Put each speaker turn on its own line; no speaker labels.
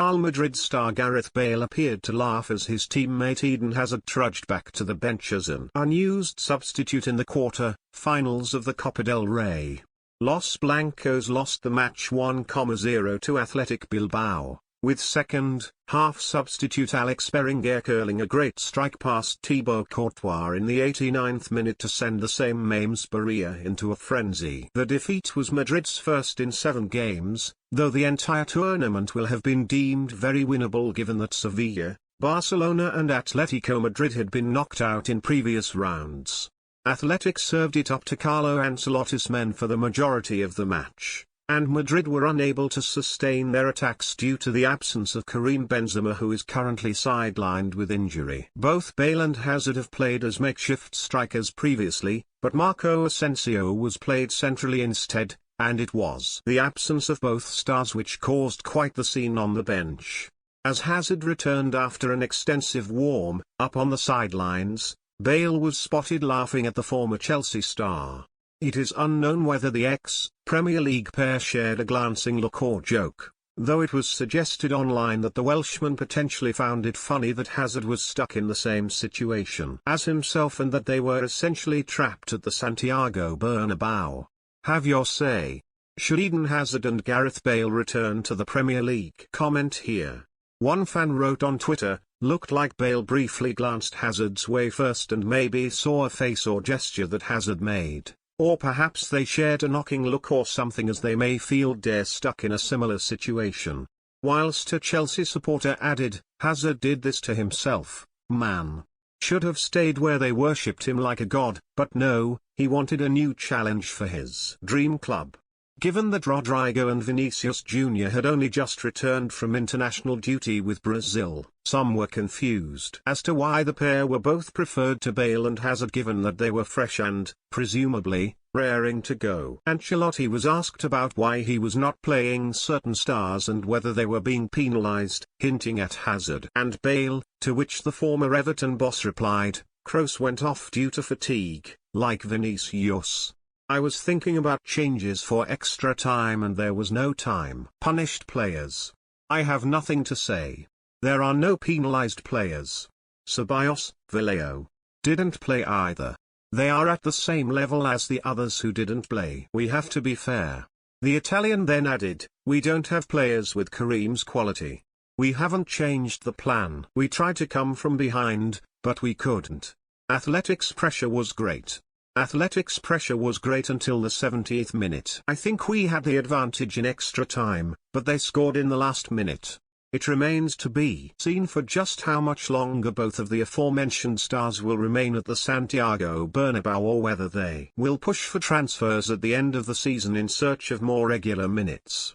Real Madrid star Gareth Bale appeared to laugh as his teammate Eden Hazard trudged back to the bench as an unused substitute in the quarter-finals of the Copa del Ray. Los Blancos lost the match 1-0 to Athletic Bilbao, with second-half substitute Alex Berenguer curling a great strike past Thibaut Courtois in the 89th minute to send the same Mamesburia into a frenzy. The defeat was Madrid's first in 7 games, though the entire tournament will have been deemed very winnable given that Sevilla, Barcelona and Atletico Madrid had been knocked out in previous rounds. Athletic served it up to Carlo Ancelotti's men for the majority of the match, and Madrid were unable to sustain their attacks due to the absence of Karim Benzema, who is currently sidelined with injury. Both Bale and Hazard have played as makeshift strikers previously, but Marco Asensio was played centrally instead, and it was the absence of both stars which caused quite the scene on the bench. As Hazard returned after an extensive warm-up on the sidelines, Bale was spotted laughing at the former Chelsea star. It is unknown whether the ex-Premier League pair shared a glancing look or joke, though it was suggested online that the Welshman potentially found it funny that Hazard was stuck in the same situation as himself and that they were essentially trapped at the Santiago Bernabeu. Have your say. Should Eden Hazard and Gareth Bale return to the Premier League? Comment here. One fan wrote on Twitter, "Looked like Bale briefly glanced Hazard's way first and maybe saw a face or gesture that Hazard made. Or perhaps they shared a knocking look or something as they may feel they're stuck in a similar situation." Whilst a Chelsea supporter added, "Hazard did this to himself, man. Should have stayed where they worshipped him like a god, but no, he wanted a new challenge for his dream club." Given that Rodrigo and Vinicius Jr. had only just returned from international duty with Brazil, some were confused as to why the pair were both preferred to Bale and Hazard given that they were fresh and, presumably, raring to go. Ancelotti was asked about why he was not playing certain stars and whether they were being penalised, hinting at Hazard and Bale, to which the former Everton boss replied, "Kroos went off due to fatigue, like Vinicius. I was thinking about changes for extra time and there was no time." Punished players. I have nothing to say. There are no penalized players. Ceballos, Vallejo, didn't play either. They are at the same level as the others who didn't play. We have to be fair. The Italian then added, "We don't have players with Karim's quality. We haven't changed the plan. We tried to come from behind, but we couldn't. Athletic's pressure was great. Athletic's pressure was great until the 70th minute. I think we had the advantage in extra time, but they scored in the last minute." It remains to be seen for just how much longer both of the aforementioned stars will remain at the Santiago Bernabeu or whether they will push for transfers at the end of the season in search of more regular minutes.